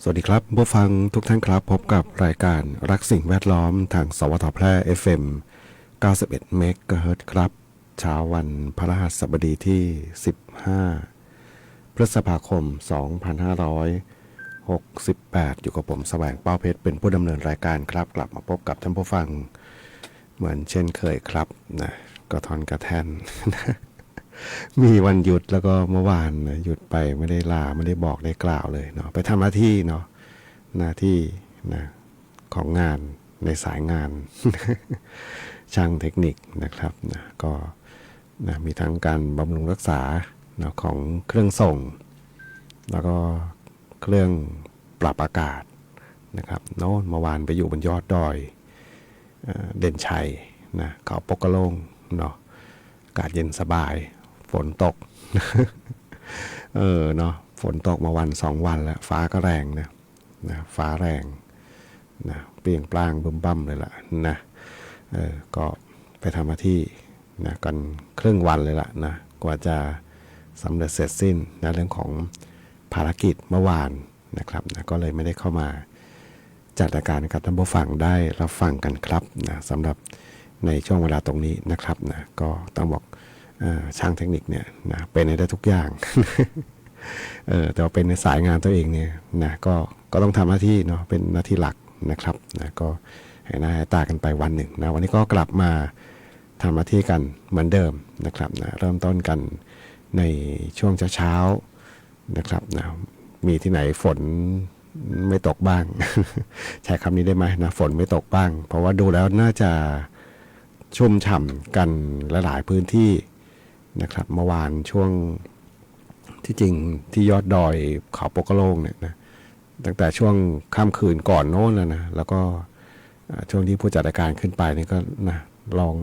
วัสดีครับผู้ฟังทุกท่านครับพบกับรายการรักสิ่งแวดล้อมทางสวทแพร่ FM 91 เมกะเฮิรตซ์ครับเช้าวันพฤหัสบดีที่15พฤษภาคม2568อยู่กับผมแสวงเป้าเพชรเป็นผู้ดำเนินรายการครับกลับมาพบกับท่านผู้ฟังเหมือนเช่นเคยครับนะกระทอนกระแทน มีวันหยุดแล้วก็เมื่อวานนะหยุดไปไม่ได้ลาไม่ได้บอกได้กล่าวเลยเนาะไปทำหน้าที่เนาะหน้าที่นะของงานในสายงาน ช่างเทคนิคนะครับนะก็นะมีทั้งการบำรุงรักษานะของเครื่องส่งแล้วก็เครื่องปรับอากาศนะครับโน้นเมื่อวานไปอยู่บนยอดดอยเด่นชัยนะเขาปกกระโลงเนาะอากาศเย็นสบายฝนตก เนาะฝนตกมาวัน2 วันแล้วฟ้าก็แรงนะฟ้าแรงนะเปลี่ยงปลางบึ้มบั่มเลยล่ะนะก็ไปทำหน้าที่นะกันครึ่งวันเลยล่ะนะกว่าจะสำเร็จเสร็จสิ้นนะเรื่องของภารกิจเมื่อวานนะครับนะก็เลยไม่ได้เข้ามาจัดรายการกับท่านผู้ฟังได้รับฟังกันครับนะสำหรับในช่วงเวลาตรงนี้นะครับนะก็ต้องบอกช่างเทคนิคเนี่ยนะเป็นได้ทุกอย่าง แต่ว่าเป็นในสายงานตัวเองเนี่ยนะก็ต้องทำหน้าที่เนาะเป็นหน้าที่หลักนะครับนะก็ให้หน้าให้ตากันไปวันหนึ่งนะวันนี้ก็กลับมาทำหน้าที่กันเหมือนเดิมนะครับนะเริ่มต้นกันในช่วงเช้าๆนะครับนะมีที่ไหนฝนไม่ตกบ้าง ใช้คำนี้ได้ไหมนะฝนไม่ตกบ้างเพราะว่าดูแล้วน่าจะชุ่มฉ่ำกันหลายๆพื้นที่นะครับเมื่อวานช่วงที่จริงที่ยอดดอยเขาปกกระโลงเนี่ยนะตั้งแต่ช่วงค่ำคืนก่อนโน้นแล้วนะแล้วก็ช่วงที่ผู้จัดรายการขึ้นไปนี่ก็นะลอง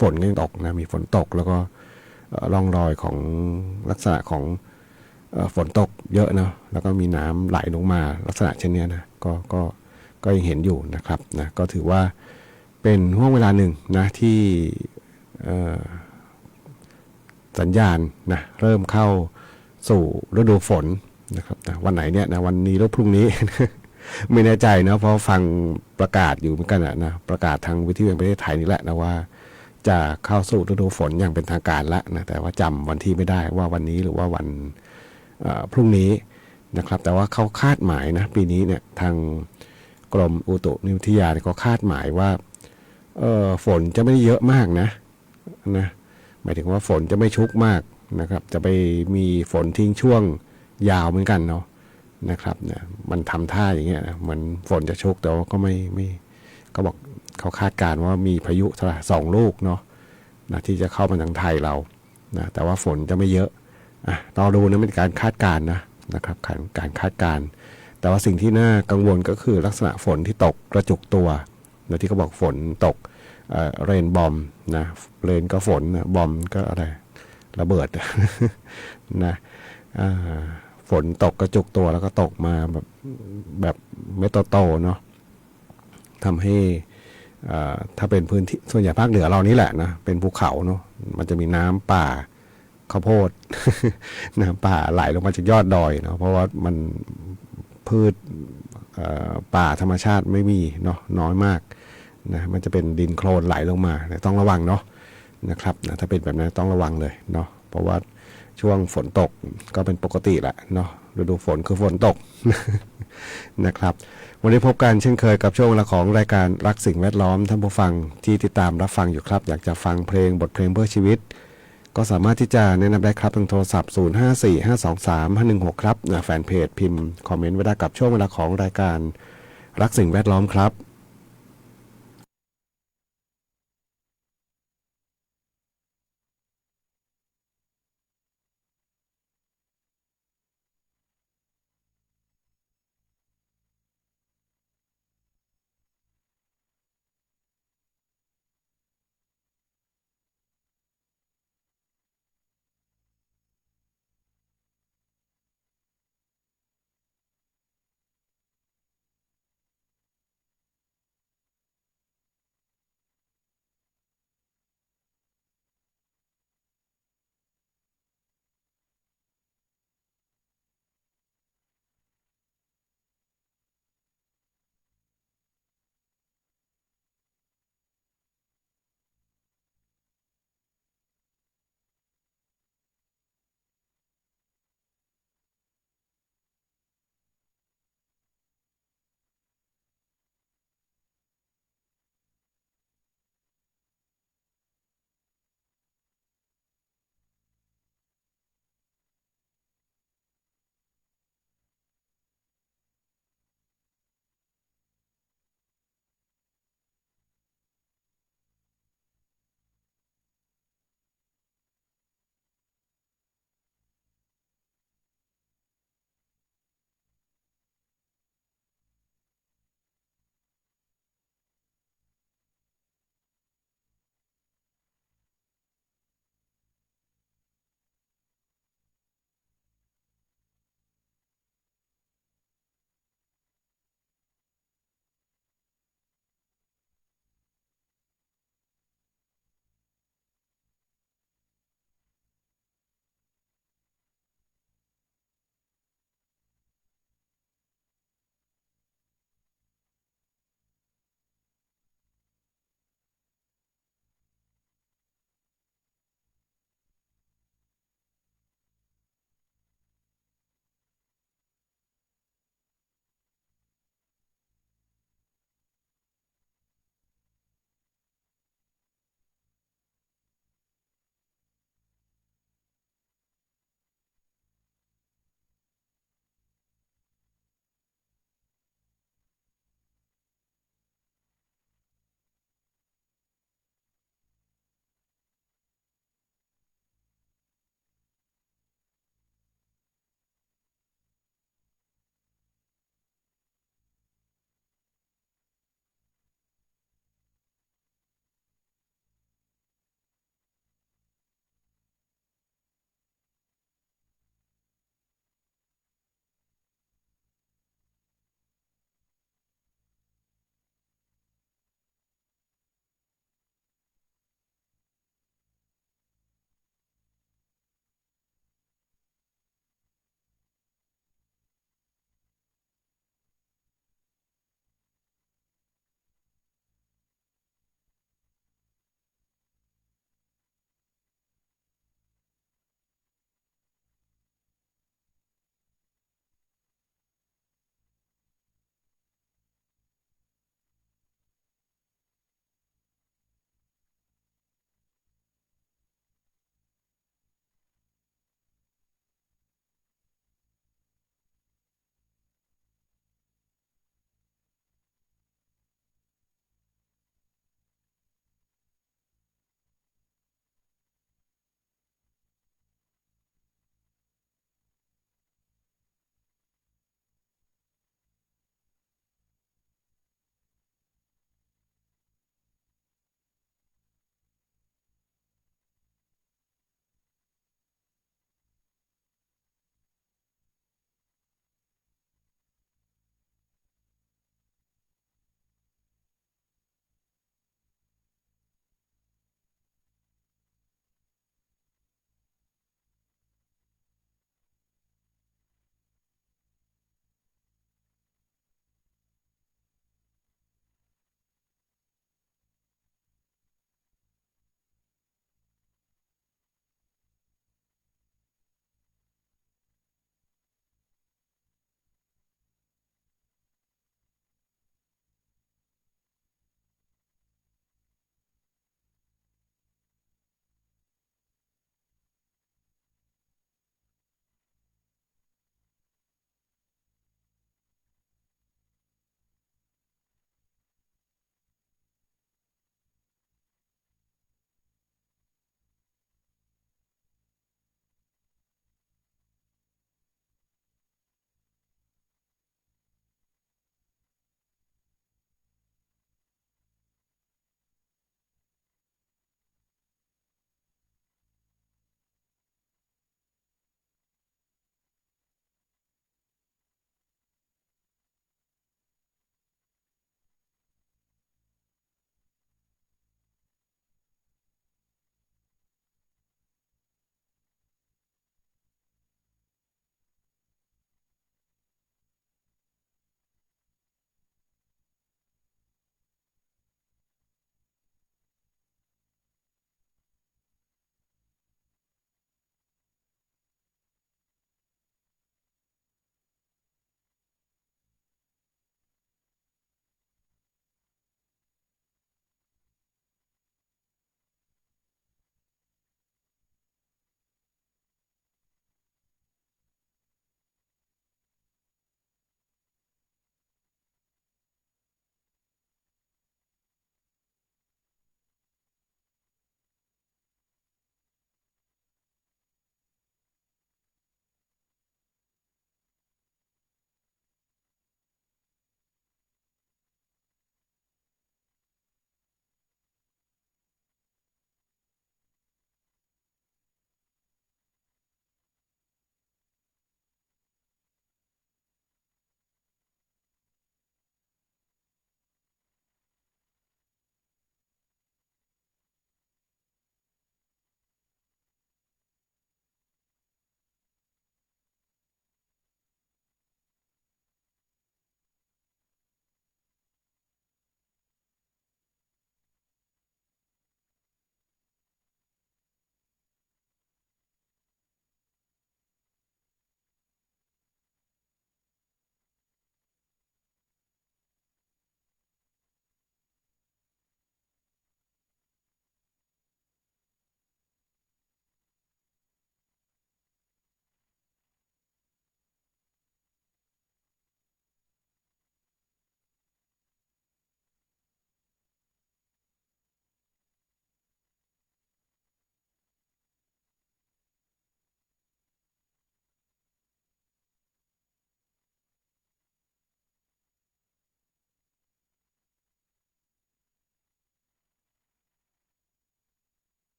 ฝนก็ยังตกนะมีฝนตกแล้วก็ร่องรอยของลักษณะของฝนตกเยอะเนาะแล้วก็มีน้ำไหลลงมาลักษณะเช่นนี้นะก็ยังเห็นอยู่นะครับนะก็ถือว่าเป็นห่วงเวลาหนึ่งนะที่สัญญาณนะเริ่มเข้าสู่ฤดูฝนนะครับนะวันไหนเนี่ยนะวันนี้หรือพรุ่งนี้ ไม่แน่ใจนะเพราะฟังประกาศอยู่เหมือนกันนะประกาศทางวิทยุแห่งประเทศไทยนี่แหละนะว่าจะเข้าสู่ฤดูฝนอย่างเป็นทางการแล้วนะแต่ว่าจำวันที่ไม่ได้ว่าวันนี้หรือว่าวันพรุ่งนี้นะครับแต่ว่าเขาคาดหมายนะปีนี้เนี่ยทางกรมอุตุนิยมวิทยาก็คาดหมายว่าฝนจะไม่ได้เยอะมากนะหมายถึงว่าฝนจะไม่ชุกมากนะครับจะไปมีฝนทิ้งช่วงยาวเหมือนกันเนาะนะครับเนี่ยมันทำท่าอย่างเงี้ยนะเหมือนฝนจะชุกแต่ว่าก็ไม่ก็บอกเขาคาดการณ์ว่ามีพายุเท่าไหร่2 ลูกเนาะนะที่จะเข้ามาทางไทยเรานะแต่ว่าฝนจะไม่เยอะรอดูนะเป็นการคาดการณ์นะครับการคาดการณ์แต่ว่าสิ่งที่น่ากังวลก็คือลักษณะฝนที่ตกกระจุกตัวนะที่เขาบอกฝนตกเรนบอมนะเรนก็ฝนนะบอมก็อะไรระเบิด นะฝนตกกระจุกตัวแล้วก็ตกมาแบบเม็ดโตๆเนาะทำให้ถ้าเป็นพื้นที่ส่วนใหญ่ภาคเหนือเรานี่แหละนะเป็นภูเขาเนาะมันจะมีน้ำป่าข้าวโพด น้ำป่าไหลลงมาจากยอดดอยเนาะเพราะว่ามันพืชป่าธรรมชาติไม่มีเนาะน้อยมากนะมันจะเป็นดินโคลนไหลลงมาต้องระวังเนาะนะครับนะถ้าเป็นแบบนั้นต้องระวังเลยเนาะเพราะว่าช่วงฝนตกก็เป็นปกติแหละเนาะฤดูฝนคือฝนตก นะครับวันนี้พบกันเช่นเคยกับช่วงเวลาของรายการรักสิ่งแวดล้อมท่านผู้ฟังที่ติดตามรับฟังอยู่ครับอยากจะฟังเพลงบทเพลงเพื่อชีวิตก็สามารถที่จะแนะนำได้ครับทางโทรศัพท์0545235516ครับแฟนเพจพิมพ์คอมเมนต์ไว้ได้กับช่วงเวลาของรายการรักสิ่งแวดล้อมครับ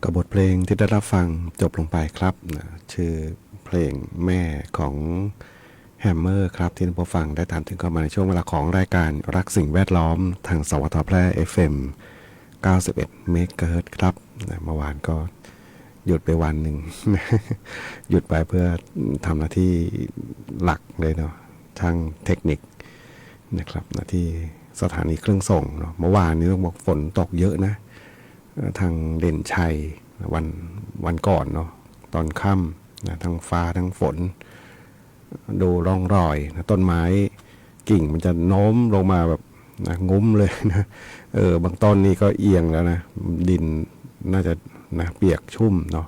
กับบทเพลงที่ได้รับฟังจบลงไปครับนะชื่อเพลงแม่ของแฮมเมอร์ครับที่ท่านผู้ฟังได้ตามถึงเข้ามาในช่วงเวลาของรายการรักสิ่งแวดล้อมทางสวทแพร่ FM 91 เมกะเฮิรตซ์ครับนะเมื่อวานก็หยุดไปวันหนึ่ง หยุดไปเพื่อทำหน้าที่หลักเลยเนาะทางเทคนิคนะครับหน้าที่สถานีเครื่องส่งเนาะเมื่อวานนี้ต้องบอกฝนตกเยอะนะทางเด่นชัยวันก่อนเนาะตอนค่ำนะทั้งฟ้าทั้งฝนดูร่องรอยนะต้นไม้กิ่งมันจะโน้มลงมาแบบนะงุ้มเลยนะบางต้นนี่ก็เอียงแล้วนะดินน่าจะนะเปียกชุ่มเนาะ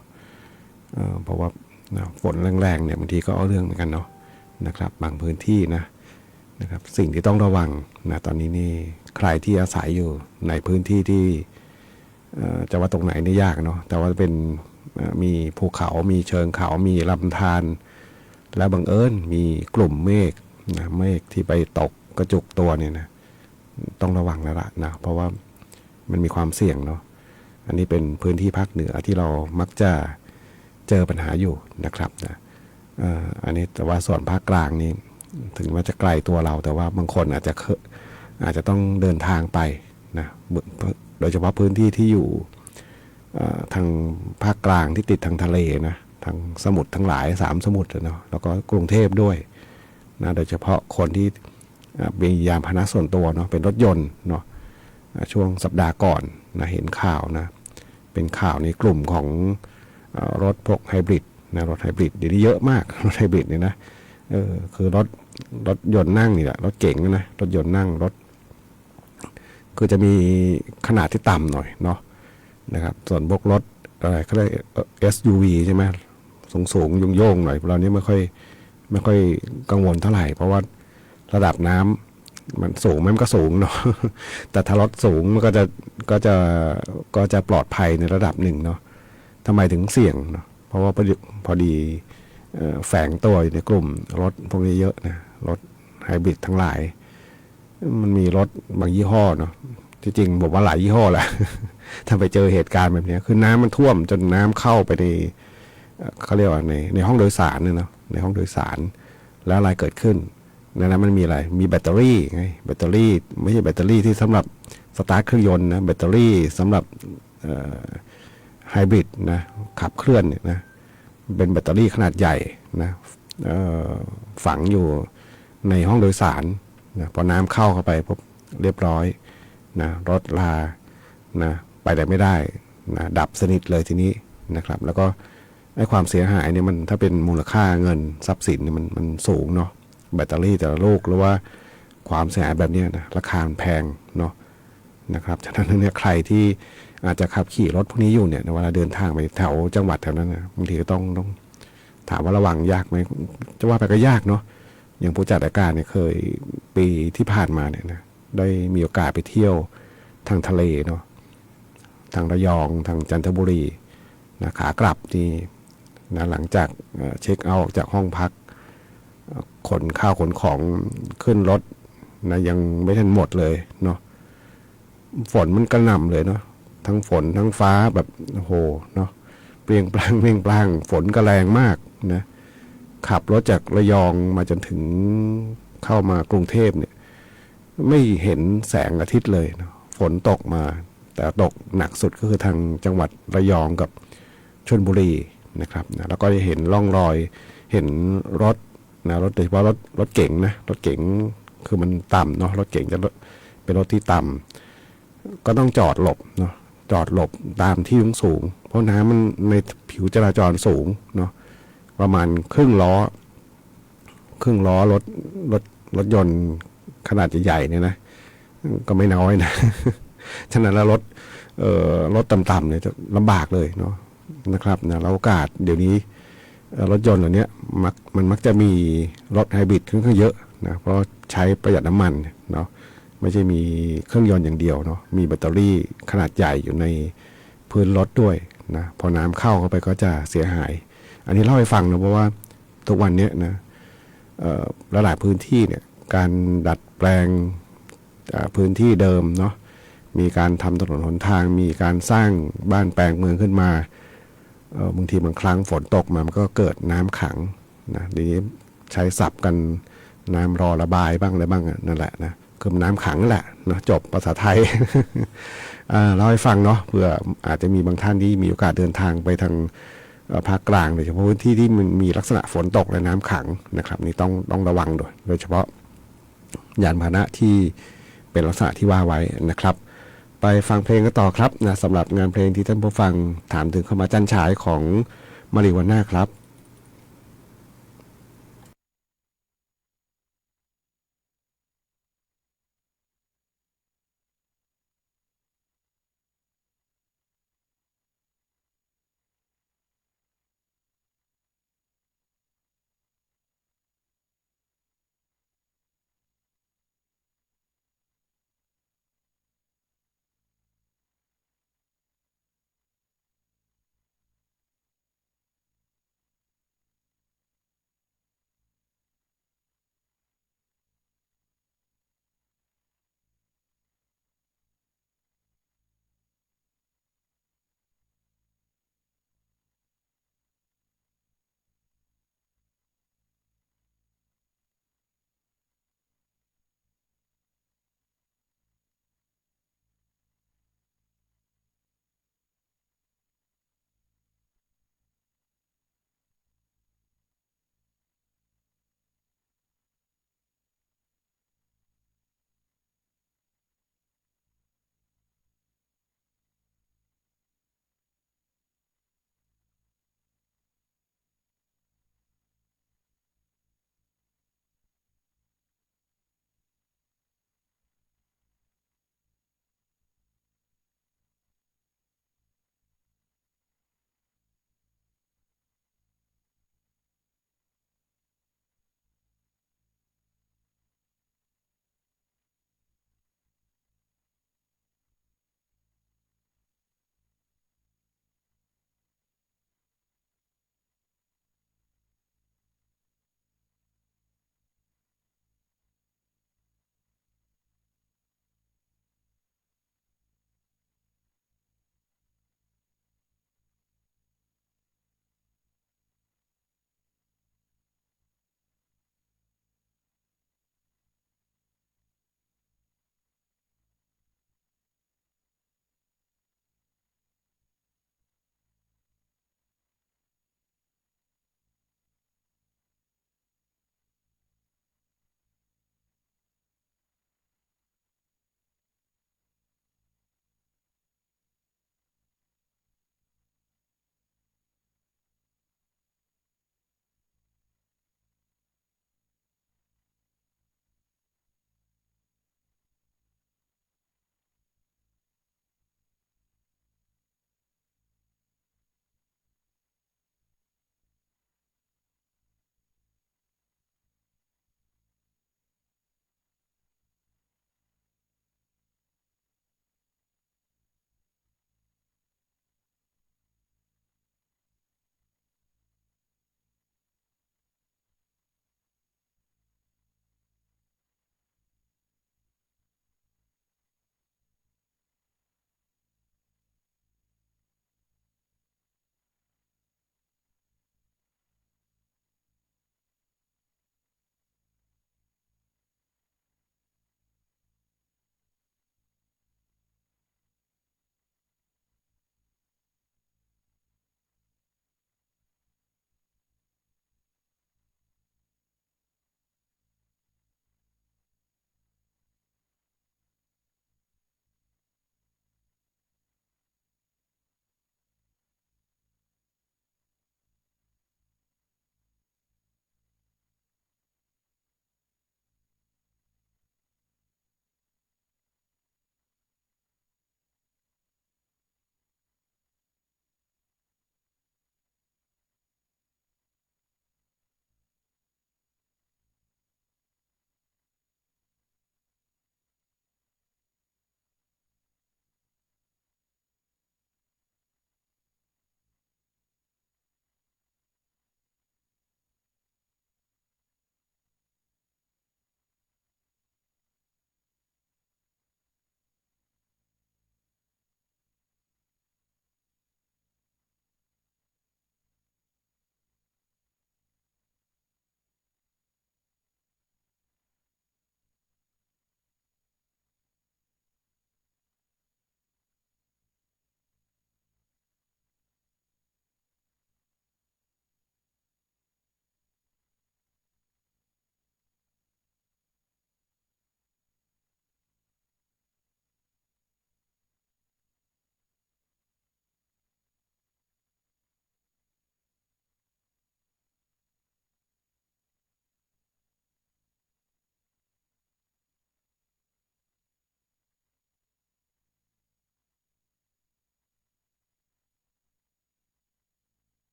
เพราะว่านะฝนแรงๆเนี่ยบางทีก็เอาเรื่องเหมือนกันเนาะนะครับบางพื้นที่นะครับสิ่งที่ต้องระวังนะตอนนี้นี่ใครที่อาศัยอยู่ในพื้นที่ที่จะว่าตรงไหนนี่ยากเนาะแต่ว่าเป็นมีภูเขามีเชิงเขามีลำธารและบังเอิญมีกลุ่มเมฆนะเมฆที่ไปตกกระจุกตัวเนี่ยนะต้องระวังแล้วล่ะนะเพราะว่ามันมีความเสี่ยงเนาะอันนี้เป็นพื้นที่ภาคเหนือที่เรามักจะเจอปัญหาอยู่นะครับนะอันนี้แต่ว่าส่วนภาคกลางนี่ถึงว่าจะไกลตัวเราแต่ว่าบางคนอาจจะต้องเดินทางไปนะโดยเฉพาะพื้นที่ที่อยู่ทางภาคกลางที่ติดทางทะเลนะทางสมุทรทั้งหลาย3สมุทรเนาะแล้วก็กรุงเทพด้วยนะโดยเฉพาะคนที่มียานพาหนะส่วนตัวเนาะเป็นรถยนต์เนาะช่วงสัปดาห์ก่อนนะเห็นข่าวนะเป็นข่าวในกลุ่มของรถพวกไฮบริดนะรถไฮบริดเดี๋ยวนี้เยอะมากรถไฮบริดเนี่ยนะคือรถยนต์นั่งนี่แหละรถเก๋งนะรถยนต์นั่งรถคือจะมีขนาดที่ต่ำหน่อยเนาะนะครับส่วนพวกรถอะไรเขาเรียก SUV ใช่ไหมสูงโยงหน่อยเรานี้ไม่ค่อยกังวลเท่าไหร่เพราะว่าระดับน้ำมันสูงมันก็สูงเนาะ แต่ถ้ารถสูงมันก็จะปลอดภัยในระดับหนึ่งเนาะทำไมถึงเสี่ยงเนาะเพราะว่าพอดีแฝงตัวอยู่ในกลุ่มรถพวกนี้เยอะนะรถไฮบริดทั้งหลายมันมีรถบางยี่ห้อเนาะที่จริงบอกว่าหลายยี่ห้อแหละ ถ้าไปเจอเหตุการณ์แบบนี้คือน้ำมันท่วมจนน้ำเข้าไปในเขาเรียกว่าในห้องโดยสารเนี่ยเนาะในห้องโดยสารแล้วอะไรเกิดขึ้นในนั้นมันมีอะไรมีแบตเตอรี่ไงแบตเตอรี่ไม่ใช่แบตเตอรี่ที่สำหรับสตาร์ทเครื่องยนต์นะแบตเตอรี่สำหรับไฮบริดนะขับเคลื่อนเนี่ยนะเป็นแบตเตอรี่ขนาดใหญ่นะฝังอยู่ในห้องโดยสารนะพอน้ำเข้าไปปุ๊บเรียบร้อยนะรถลานะไปไหนไม่ได้นะดับสนิทเลยทีนี้นะครับแล้วก็ไอ้ความเสียหายเนี่ยมันถ้าเป็นมูลค่าเงินทรัพย์สินเนี่ยมันสูงเนาะแบตเตอรี่แต่ละลูกหรือว่าความเสียหายแบบนี้นะราคาแพงเนาะนะครับฉะนั้นเนี่ยใครที่อาจจะขับขี่รถพวกนี้อยู่เนี่ยเวลาเดินทางไปแถวจังหวัดแถวนั้นนะบางทีก็ต้องถามว่าระวังยากไหมจะว่าไปก็ยากเนาะอย่างผู้จัดรายการเนี่ยเคยปีที่ผ่านมาเนี่ยนะได้มีโอกาสไปเที่ยวทางทะเลเนาะทางระยองทางจันทบุรีนะขากลับที่นะหลังจากเช็คเอาท์จากห้องพักขนข้าวขนของขึ้นรถนะยังไม่ทันหมดเลยเนาะฝนมันกระหน่ำเลยเนาะทั้งฝนทั้งฟ้าแบบโอ้โหเนาะเปรียงปร้างฝนก็แรงมากนะขับรถจากระยองมาจนถึงเข้ามากรุงเทพเนี่ยไม่เห็นแสงอาทิตย์เลยเนาะฝนตกมาแต่ตกหนักสุดก็คือทางจังหวัดระยองกับชลบุรีนะครับนะแล้วก็จะเห็นร่องรอยเห็นรถนะรถโดยเฉพาะรถเก๋งนะรถเก๋งคือมันต่ำเนาะรถเก๋งจะเป็นรถที่ต่ำก็ต้องจอดหลบเนาะจอดหลบตามที่สูงเพราะน้ำมันในผิวจราจรสูงเนาะประมาณครึ่งล้อรถยนต์ขนาดใหญ่ๆเนี่ยนะก็ไม่น้อยนะ ฉะนั้นแล้วรถต่ำๆเนี่ยจะลำบากเลยเนาะนะครับนะแล้วโอกาสเดี๋ยวนี้รถยนต์เหล่านี้มันมักจะมีรถไฮบริดค่อนข้างเยอะนะเพราะใช้ประหยัดน้ำมันเนาะไม่ใช่มีเครื่องยนต์อย่างเดียวเนาะมีแบตเตอรี่ขนาดใหญ่อยู่ในพื้นรถด้วยนะพอน้ำเข้าไปก็จะเสียหายอันนี้เล่าให้ฟังนะเพราะว่าทุกวันนี้นะหลายพื้นที่เนี่ยการดัดแปลงพื้นที่เดิมเนาะ มีการทำถนนหนทางมีการสร้างบ้านแปลงเมืองขึ้นมาบางทีบางครั้งฝนตกมามันก็เกิดน้ำขังนะทีนี้ใช้ศัพท์กันน้ำรอระบายบ้างอะไรบ้างนั่นแหละนะคือน้ำขังแหละนะจบภาษาไทย เล่าให้ฟังเนาะเพื่ออาจจะมีบางท่านที่มีโอกาสเดินทางไปทางภาคกลางโดยเฉพาะพื้นที่ที่มันมีลักษณะฝนตกและน้ำขังนะครับนี่ต้องระวังโดยเฉพาะยานพาหนะที่เป็นลักษณะที่ว่าไว้นะครับไปฟังเพลงกันต่อครับนะสำหรับงานเพลงที่ท่านผู้ฟังถามถึงเข้ามาจันฉายของมาริวาน่าครับ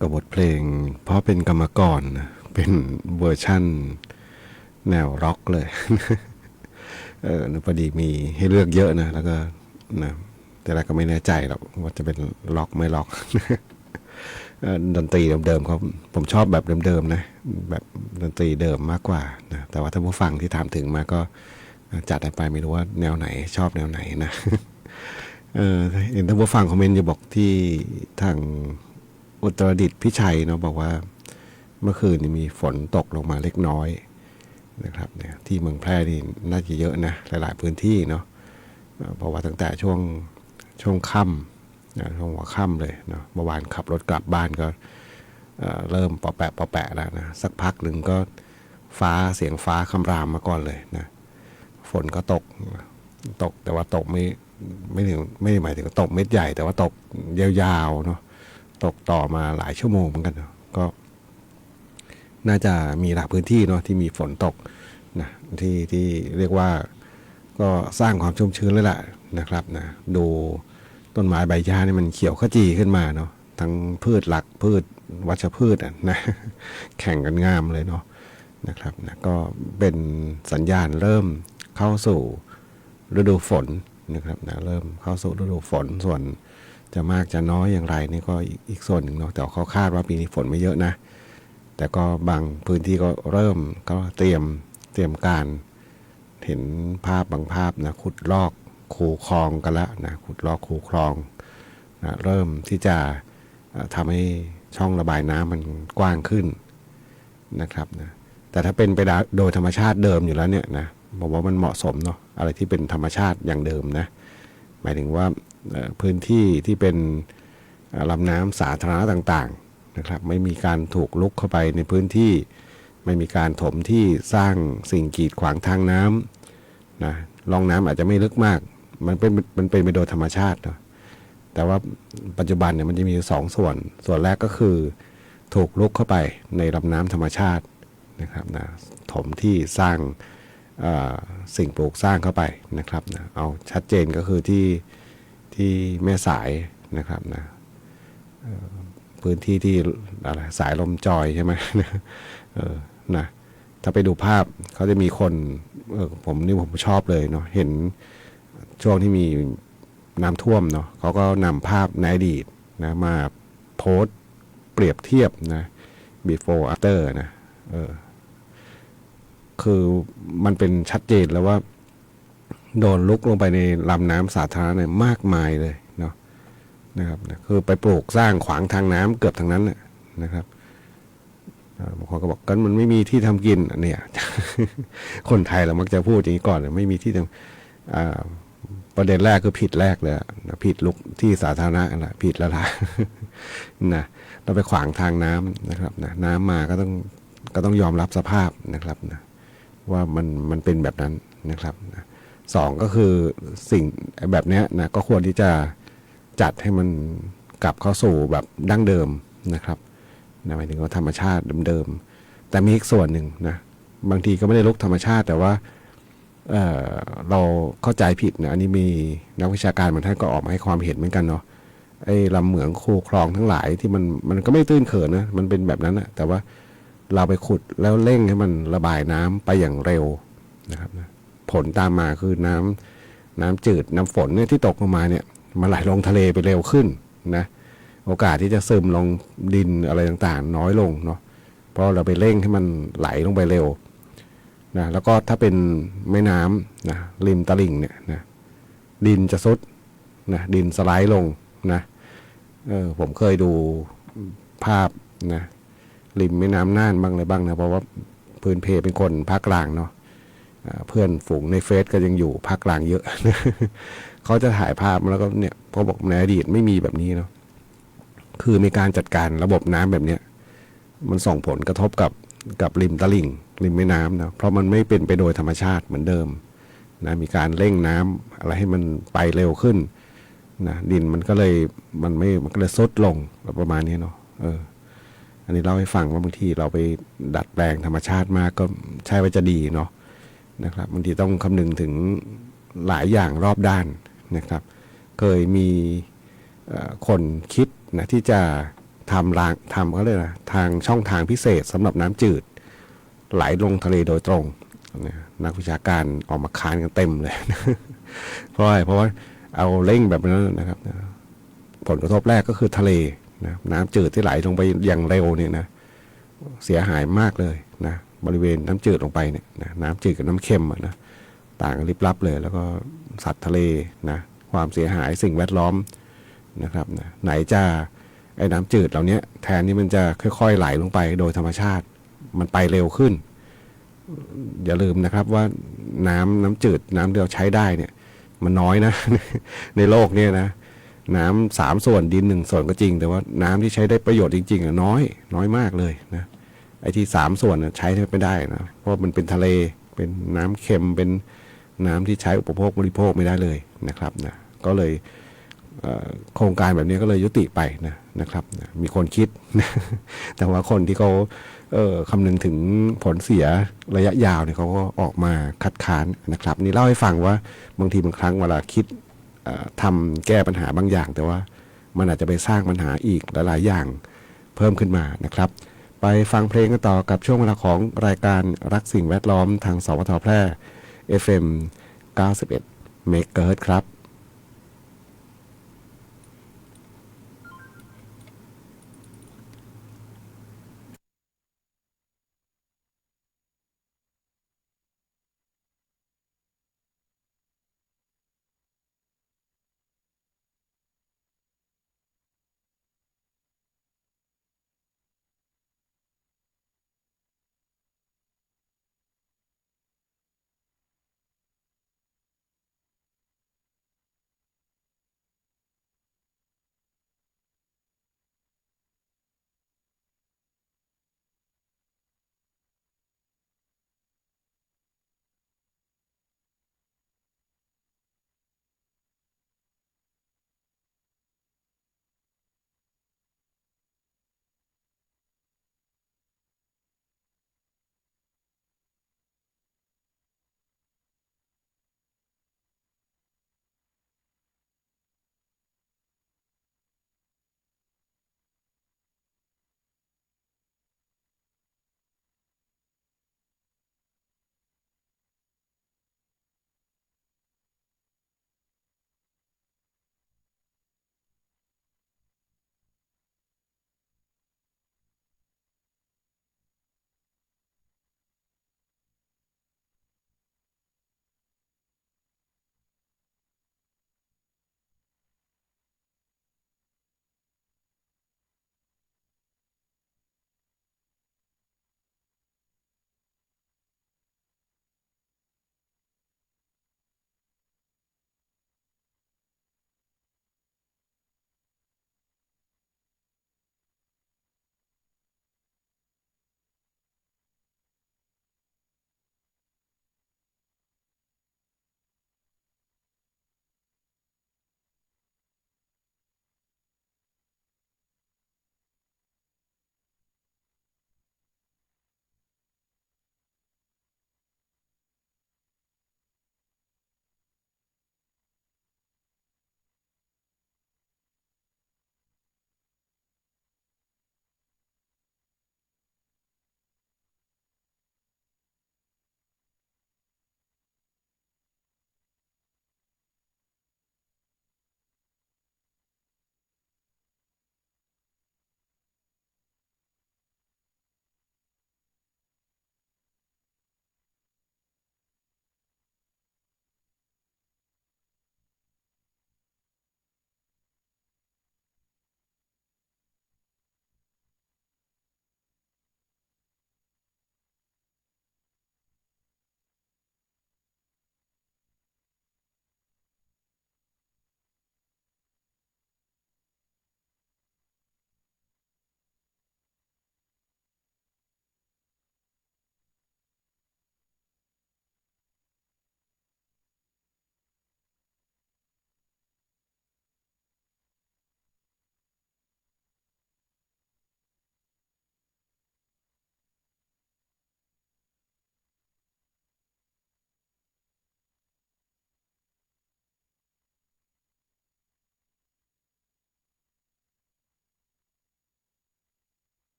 กับบทเพลงเพราะเป็นกรรมกรนะเป็นเวอร์ชั่นแนวร็อกเลยพอดีมีให้เลือกเยอะนะแล้วก็นะแต่ละก็ไม่แน่ใจหรอกว่าจะเป็นล็อกไม่ล็อก ดนตรีเดิมๆเขาผมชอบแบบเดิมๆนะแบบดนตรีเดิมมากกว่านะแต่ว่าถ้าผู้ฟังที่ถามถึงมาก็จัดไปไม่รู้ว่าแนวไหนชอบแนวไหนนะ เห็นท่านผู้ฟังคอมเมนต์อยู่บอกที่ทางอุตรดิตถ์พิชัยเนาะบอกว่าเมื่อคืนมีฝนตกลงมาเล็กน้อยนะครับเนี่ยที่เมืองแพร่นี่น่าจะเยอะนะหลายๆพื้นที่เนาะเพราะว่าตั้งแต่ช่วงค่ำช่วงหัวค่ำเลยเนาะเมื่อวานขับรถกลับบ้านก็เริ่มปอแปะแล้วนะสักพักหนึ่งก็เสียงฟ้าคำรามมาก่อนเลยนะฝนก็ตกแต่ว่าตกไม่ได้หมายถึงตกเม็ดใหญ่แต่ว่าตกยาวๆเนาะตกต่อมาหลายชั่วโมงเหมือนกันก็น่าจะมีหลายพื้นที่เนาะที่มีฝนตกนะที่เรียกว่าก็สร้างความชุ่มชื้นเลยแหละนะครับนะดูต้นไม้ใบหญ้านี่มันเขียวขจีขึ้นมาเนาะทั้งพืชหลักพืชวัชพืชนะแข่งกันงามเลยเนาะนะครับนะก็เป็นสัญญาณเริ่มเข้าสู่ฤดูฝนนะครับนะเริ่มเข้าสู่ฤดูฝนส่วนจะมากจะน้อยอย่างไรนี่ก็อีกส่วนหนึ่งเนาะแต่เขาคาดว่าปีนี้ฝนไม่เยอะนะแต่ก็บางพื้นที่ก็เริ่มก็เตรียมการเห็นบางภาพนะขุดลอกคูคลองกันละนะขุดลอกคูคลองนะเริ่มที่จะทำให้ช่องระบายน้ำมันกว้างขึ้นนะครับนะแต่ถ้าเป็นไปโดยธรรมชาติเดิมอยู่แล้วเนี่ยนะผมว่ามันเหมาะสมเนาะอะไรที่เป็นธรรมชาติอย่างเดิมนะหมายถึงว่าพื้นที่ที่เป็นลำน้ำสาธารณะต่างๆนะครับไม่มีการถูกลุกเข้าไปในพื้นที่ไม่มีการถมที่สร้างสิ่งกีดขวางทางน้ำนะรองน้ำอาจจะไม่ลึกมากมันเป็นไปโดยธรรมชาติเนาะแต่ว่าปัจจุบันเนี่ยมันจะมีสองส่วนแรกก็คือถูกลุกเข้าไปในลำน้ำธรรมชาตินะครับนะถมที่สร้างสิ่งปลูกสร้างเข้าไปนะครับนะเอาชัดเจนก็คือที่แม่สายนะครับนะพื้นที่ที่อะไรสายลมจอยใช่ไหมนะถ้าไปดูภาพเขาจะมีคนผมชอบเลยเนาะเห็นช่วงที่มีน้ำท่วมเนาะเขาก็นำภาพในอดีตนะมาโพสต์เปรียบเทียบนะ before after นะคือมันเป็นชัดเจนแล้วว่าโดนลุกลงไปในลำน้ำสาธารณะเนี่ยมากมายเลยเนาะนะครับคือไปปลูกสร้างขวางทางน้ำเกือบทั้งนั้นนะครับบางคนก็บอกกันมันไม่มีที่ทำกินเนี่ย คนไทยเรามักจะพูดอย่างนี้ก่อนไม่มีที่ทำประเด็นแรกคือผิดแรกเลยนะผิดลุกที่สาธารณะนะผิดแล้วล่ะ นะเราไปขวางทางน้ำนะครับนะน้ำมาก็ต้องยอมรับสภาพนะครับนะว่ามันเป็นแบบนั้นนะครับนะสองก็คือสิ่งแบบนี้นะก็ควรที่จะจัดให้มันกลับเข้าสู่แบบดั้งเดิมนะครับนะหมายถึงว่าธรรมชาติเดิมๆแต่มีอีกส่วนหนึ่งนะบางทีก็ไม่ได้ลุกธรรมชาติแต่ว่าเราเข้าใจผิดนะอันนี้มีนักวิชาการบางท่านก็ออกมาให้ความเห็นเหมือนกันเนาะไอ้ลำเหมืองคูคลองทั้งหลายที่มันก็ไม่ตื้นเขินนะมันเป็นแบบนั้นนะแต่ว่าเราไปขุดแล้วเร่งให้มันระบายน้ำไปอย่างเร็วนะครับนะผลตามมาคือน้ำจืดน้ำฝนเนี่ยที่ตกลงมาเนี่ยมันไหลลงทะเลไปเร็วขึ้นนะโอกาสที่จะซึมลงดินอะไรต่างๆน้อยลงเนาะเพราะเราไปเร่งให้มันไหลลงไปเร็วนะแล้วก็ถ้าเป็นแม่น้ำนะริมตลิ่งเนี่ยนะดินจะซุดนะดินสไลด์ลงนะผมเคยดูภาพนะริมแม่น้ำน่านบ้างอะไรบ้างนะเพราะว่าพื้นเพเป็นคนภาคกลางเนาะเพื่อนฝูงในเฟซก็ยังอยู่ภาคกลางเยอะ เขาจะถ่ายภาพแล้วก็เนี่ยพอบอกในอดีตไม่มีแบบนี้เนาะคือมีการจัดการระบบน้ำแบบเนี้ยมันส่งผลกระทบกับริมตลิ่งริมแม่น้ำนะเพราะมันไม่เป็นไปโดยธรรมชาติเหมือนเดิมนะมีการเร่งน้ำอะไรให้มันไปเร็วขึ้นนะดินมันก็เลยซดลงประมาณนี้เนาะอันนี้เล่าให้ฟังว่าบางทีเราไปดัดแปลงธรรมชาติมากก็ใช่ว่าจะดีเนาะนะครับบางทีต้องคำนึงถึงหลายอย่างรอบด้านนะครับเคยมีคนคิดนะที่จะ ทำเขาเลยนะทางช่องทางพิเศษสำหรับน้ำจืดไหลลงทะเลโดยตรงนะนักวิชาการออกมาค้านกันเต็มเลย เพราะว่าเอาเร่งแบบนั้นนะครับผลกระทบแรกก็คือทะเลนะน้ำจืดที่ไหลลงไปอย่างเร็วเนี่ยนะเสียหายมากเลยนะบริเวณน้ำจืดลงไปเนี่ยนะน้ำจืดกับน้ำเค็มนะต่างกันลิบลับเลยแล้วก็สัตว์ทะเลนะความเสียหายสิ่งแวดล้อมนะครับนะไหนจะไอ้น้ำจืดเหล่านี้แทนที่มันจะค่อยๆไหลลงไปโดยธรรมชาติมันไปเร็วขึ้นอย่าลืมนะครับว่าน้ำจืดน้ำที่เราใช้ได้เนี่ยมันน้อยนะ ในโลกเนี่ยนะน้ำ3 ส่วนดิน1 ส่วนก็จริงแต่ว่าน้ำที่ใช้ได้ประโยชน์จริงๆน้อยมากเลยนะไอ้ที่3 ส่วนใช้ไม่ได้นะเพราะมันเป็นทะเลเป็นน้ำเค็มเป็นน้ำที่ใช้อุปโภคบริโภคไม่ได้เลยนะครับนะก็เลยโครงการแบบนี้ก็เลยยุติไปนะครับมีคนคิดนะแต่ว่าคนที่เขาคำนึงถึงผลเสียระยะยาวเนี่ยเขาก็ออกมาคัดค้านนะครับนี่เล่าให้ฟังว่าบางทีบางครั้งเวลาคิดทำแก้ปัญหาบางอย่างแต่ว่ามันอาจจะไปสร้างปัญหาอีกหลายๆอย่างเพิ่มขึ้นมานะครับไปฟังเพลงกันต่อกับช่วงเวลาของรายการรักสิ่งแวดล้อมทางสวทแพร่ FM 91เมกะเฮิรตซ์ครับ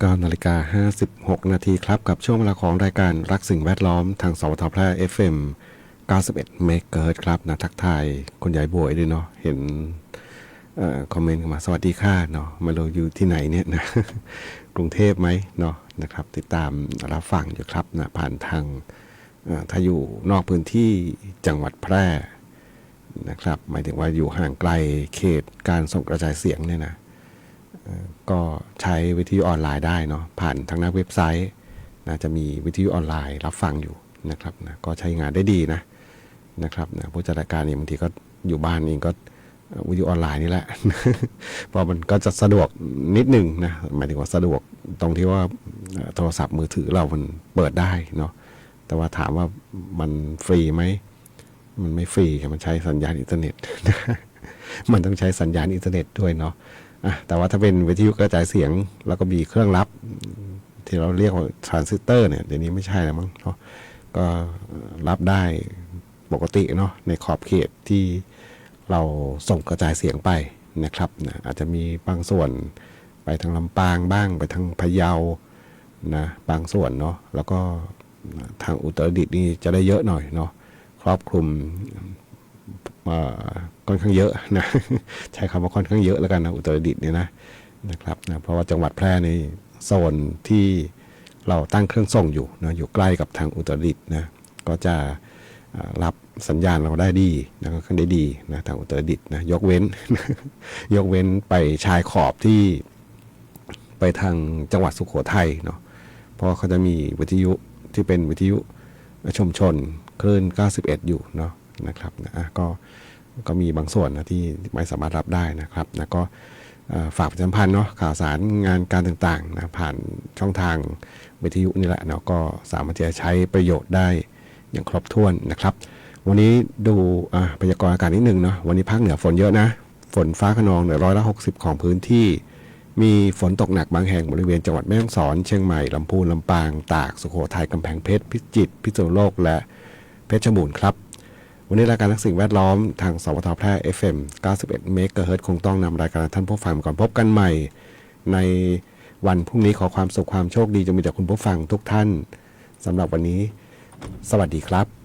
9:56 นาทีครับกับช่วงเวลาของรายการรักสิ่งแวดล้อมทางสวทแพร่ FM 91 เมกะเฮิรตซ์ครับนะทักทายคุณยายบวยด้วยเนาะเห็นคอมเมนต์มาสวัสดีค่ะเนาะมาเราอยู่ที่ไหนเนี่ยนะ กรุงเทพไหมเนาะนะครับติดตามรับฟังอยู่ครับนะผ่านทางถ้าอยู่นอกพื้นที่จังหวัดแพร่นะครับหมายถึงว่าอยู่ห่างไกลเขตการส่งกระจายเสียงเนี่ยนะก็ใช้วิทยุออนไลน์ได้เนาะผ่านทางหน้าเว็บไซต์นะจะมีวิทยุออนไลน์รับฟังอยู่นะครับนะก็ใช้งานได้ดีนะครับนะผู้จัดรายการเนี่ยบางทีก็อยู่บ้านเองก็วิทยุออนไลน์นี่แหละ เพราะมันก็จะสะดวกนิดนึงนะหมายถึงว่าสะดวกตรงที่ว่าโทรศัพท์มือถือเรามันเปิดได้เนาะแต่ว่าถามว่ามันฟรีไหมมันไม่ฟรีมันใช้สัญญาณอินเทอร์เน็ต มันต้องใช้สัญญาณอินเทอร์เน็ตด้วยเนาะแต่ว่าถ้าเป็นวิทยุกระจายเสียงแล้วก็มีเครื่องรับที่เราเรียกว่าทรานซิสเตอร์เนี่ยเดี๋ยวนี้ไม่ใช่แล้วมั้งเนาะก็รับได้ปกติเนาะในขอบเขตที่เราส่งกระจายเสียงไปนะครับนะอาจจะมีบางส่วนไปทางลำปางบ้างไปทางพะเยานะบางส่วนเนาะแล้วก็ทางอุตรดิตถ์นี่จะได้เยอะหน่อยเนาะครอบคลุมค่อนข้างเยอะนะ ใช้คำว่าค่อนข้างเยอะแล้วกันนะอุตรดิตถ์เนี่ยนะครับนะเพราะว่าจังหวัดแพร่ในโซนที่เราตั้งเครื่องส่งอยู่นะอยู่ใกล้กับทางอุตรดิตถ์นะก็จะรับสัญญาณเราได้ดีนะก็ค่อนได้ดีนะทางอุตรดิตถ์นะยกเว้น ยกเว้นไปชายขอบที่ไปทางจังหวัดสุโขทัยเนาะเพราะเขาจะมีวิทยุที่เป็นวิทยุชุมชนคลื่น91อยู่เนาะนะครับนะก็มีบางส่วนนะที่ไม่สามารถรับได้นะครับนะก็ฝากประชาสัมพันธ์เนาะข่าวสารงานการต่างๆนะผ่านช่องทางวิทยุนี่แหละเนาะก็สามารถจะใช้ประโยชน์ได้อย่างครบถ้วนนะครับวันนี้ดูพยากรณ์อากาศนิดนึงเนาะวันนี้ภาคเหนือฝนเยอะนะฝนฟ้าคะนองเนี่ย160ของพื้นที่มีฝนตกหนักบางแห่งบริเวณจังหวัดแม่ฮ่องสอนเชียงใหม่ลำพูนลำปางตากสุโขทัยกำแพงเพชรพิจิตรพิษณุโลกและเพชรบูรณ์ครับวันนี้รายการรักสิ่งแวดล้อมทางสวทแพร่ FM 91 เมกะเฮิรตซ์คงต้องนำรายการท่านผู้ฟังก่อนพบกันใหม่ในวันพรุ่งนี้ขอความสุขความโชคดีจะมีแต่คุณผู้ฟังทุกท่านสำหรับวันนี้สวัสดีครับ